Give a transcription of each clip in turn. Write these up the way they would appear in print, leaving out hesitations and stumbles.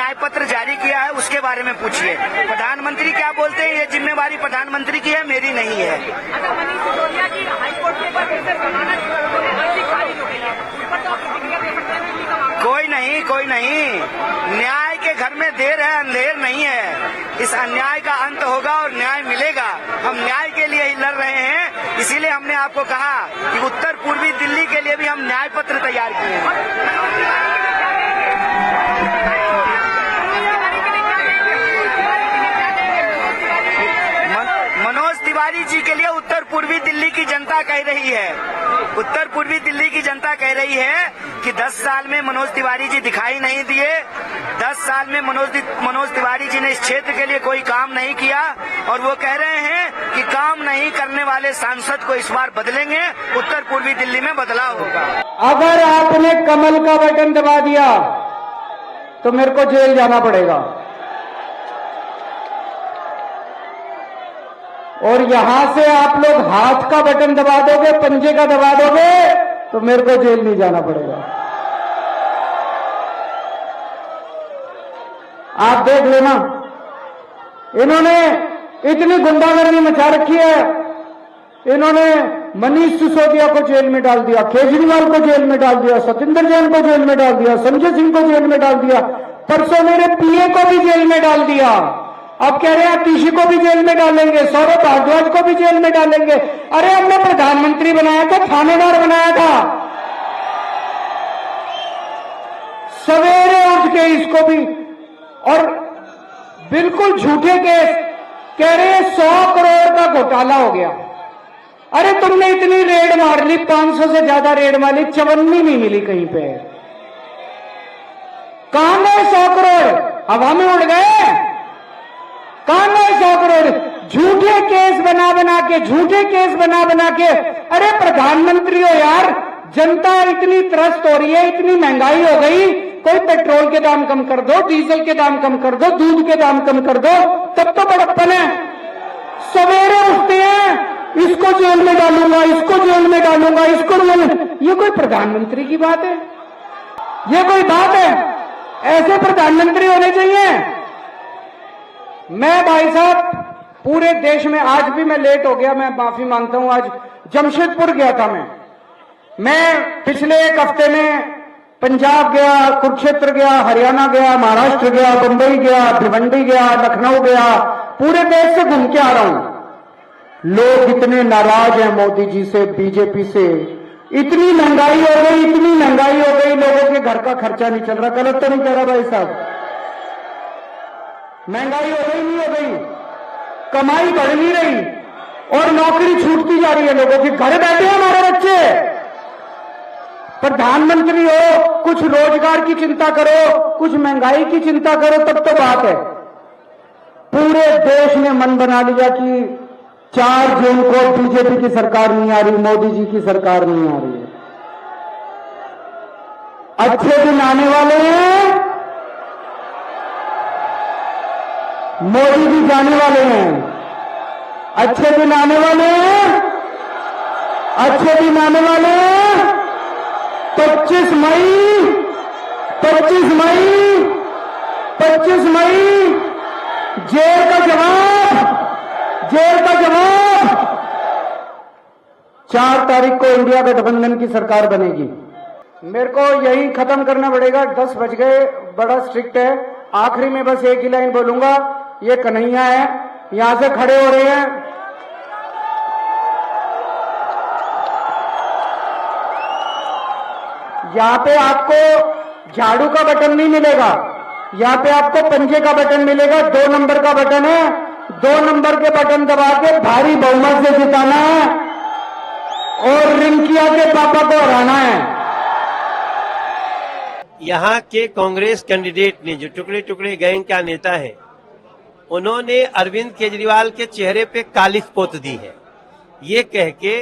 न्याय पत्र जारी किया है उसके बारे में पूछिए। प्रधानमंत्री क्या बोलते हैं, ये जिम्मेवारी प्रधानमंत्री की है, मेरी नहीं है। अच्छा, मनीष सिसोदिया की हाईकोर्ट के बाद फिर से जमानत अर्जी खारिज हो गई है, उस पर तो आप प्रतिक्रिया दे सकते हैं? कोई नहीं, न्याय के घर में देर है, अंधेर नहीं है। इस अन्याय का अंत होगा और न्याय मिलेगा। हम न्याय के लिए ही लड़ रहे हैं, इसीलिए हमने आपको कहा कि उत्तर पूर्वी दिल्ली के लिए भी हम न्याय पत्र तैयार किए हैं। मनोज तिवारी जी के लिए उत्तर पूर्वी दिल्ली की जनता कह रही है, उत्तर पूर्वी दिल्ली की जनता कह रही है कि 10 साल में मनोज तिवारी जी दिखाई नहीं दिए, 10 साल में मनोज तिवारी जी ने इस क्षेत्र के लिए कोई काम नहीं किया, और वो कह रहे हैं कि काम नहीं करने वाले सांसद को इस बार बदलेंगे, उत्तर पूर्वी दिल्ली में बदलाव होगा। अगर आपने कमल का बटन दबा दिया तो मेरे को जेल जाना पड़ेगा, और यहां से आप लोग हाथ का बटन दबा दोगे, पंजे का दबा दोगे, तो मेरे को जेल नहीं जाना पड़ेगा। आप देख लेना, इन्होंने इतनी गुंडागर्दी मचा रखी है, इन्होंने मनीष सिसोदिया को जेल में डाल दिया, केजरीवाल को जेल में डाल दिया, सतिंदर जैन को जेल में डाल दिया, संजय सिंह को जेल में डाल दिया, परसों मेरे पीए को भी जेल में डाल दिया। अब कह रहे हैं आतिशी को भी जेल में डालेंगे, सौरभ भारद्वाज को भी जेल में डालेंगे। अरे हमने प्रधानमंत्री बनाया था, थानेदार बनाया था। सवेरे उठ के इसको भी, और बिल्कुल झूठे केस कह रहे हैं 100 करोड़ का घोटाला हो गया। अरे तुमने इतनी रेड मार ली, 500 से ज्यादा रेड मार ली, चवन्नी नहीं मिली कहीं पे। कहां गए 100 करोड़? हवा में उड़ गए। कहां गए 100 करोड़? झूठे केस बना बना के। अरे प्रधानमंत्री हो यार, जनता इतनी त्रस्त हो रही है, इतनी महंगाई हो गई, कोई पेट्रोल के दाम कम कर दो, डीजल के दाम कम कर दो, दूध के दाम कम कर दो, तब तो बड़प्पन है। सवेरे उठते हैं, इसको जेल में डालूंगा, इसको जेल में डालूंगा, इसको जेल में। ये कोई प्रधानमंत्री की बात है? ये कोई बात है? ऐसे प्रधानमंत्री होने चाहिए। मैं भाई साहब पूरे देश में, आज भी मैं लेट हो गया, मैं माफी मांगता हूं। आज जमशेदपुर गया था मैं पिछले एक हफ्ते में पंजाब गया, कुरुक्षेत्र गया, हरियाणा गया, महाराष्ट्र गया, बंबई गया, भिवंडी गया, लखनऊ गया, पूरे देश से घूम के आ रहा हूं। लोग इतने नाराज हैं मोदी जी से, बीजेपी से। इतनी महंगाई हो गई, लोगों के घर का खर्चा नहीं चल रहा। गलत तो नहीं कह रहा भाई साहब? महंगाई हो गई, नहीं हो गई? कमाई बढ़ नहीं रही और नौकरी छूटती जा रही है लोगों की। घर बैठे हैं हमारे बच्चे। प्रधानमंत्री हो, कुछ रोजगार की चिंता करो, कुछ महंगाई की चिंता करो, तब तो बात है। पूरे देश ने मन बना लिया कि 4 जून को बीजेपी की सरकार नहीं आ रही, मोदी जी की सरकार नहीं आ रही है। अच्छे दिन आने वाले हैं, मोदी जी जाने वाले हैं। अच्छे दिन आने वाले हैं, अच्छे दिन आने वाले हैं। 25 मई जेल का जवाब। 4 तारीख को इंडिया गठबंधन की सरकार बनेगी। मेरे को यही खत्म करना पड़ेगा, 10 बज गए, बड़ा स्ट्रिक्ट है। आखिरी में बस एक ही लाइन बोलूंगा। ये कन्हैया है, यहां से खड़े हो रहे हैं। यहां पे आपको झाड़ू का बटन नहीं मिलेगा, यहां पे आपको पंजे का बटन मिलेगा। 2 नंबर का बटन है, 2 नंबर के बटन दबा के भारी बहुमत से जिताना है और रिंकिया के पापा को हराना है। यहाँ के कांग्रेस कैंडिडेट ने, जो टुकड़े टुकड़े गैंग का नेता है, उन्होंने अरविंद केजरीवाल के चेहरे पे कालिख पोत दी है, ये कह के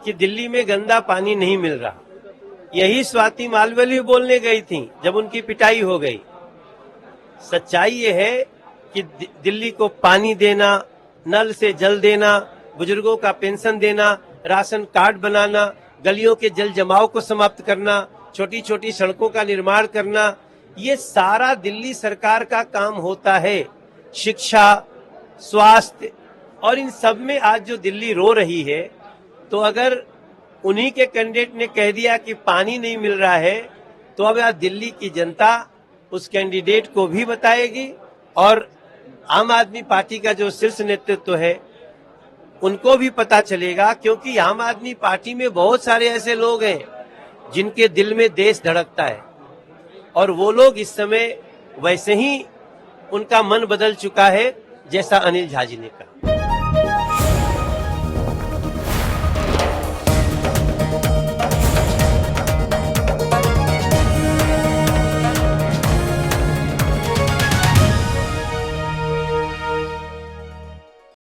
कि दिल्ली में गंदा पानी नहीं मिल रहा। यही स्वाति मालवली बोलने गई थी जब उनकी पिटाई हो गई। सच्चाई ये है कि दिल्ली को पानी देना, नल से जल देना, बुजुर्गों का पेंशन देना, राशन कार्ड बनाना, गलियों के जल जमाव को समाप्त करना, छोटी छोटी सड़कों का निर्माण करना, ये सारा दिल्ली सरकार का काम होता है। शिक्षा, स्वास्थ्य और इन सब में आज जो दिल्ली रो रही है, तो अगर उन्हीं के कैंडिडेट ने कह दिया कि पानी नहीं मिल रहा है, तो अब आज दिल्ली की जनता उस कैंडिडेट को भी बताएगी और आम आदमी पार्टी का जो शीर्ष नेतृत्व है उनको भी पता चलेगा, क्योंकि आम आदमी पार्टी में बहुत सारे ऐसे लोग हैं जिनके दिल में देश धड़कता है और वो लोग इस समय वैसे ही उनका मन बदल चुका है जैसा अनिल झाजी ने कहा।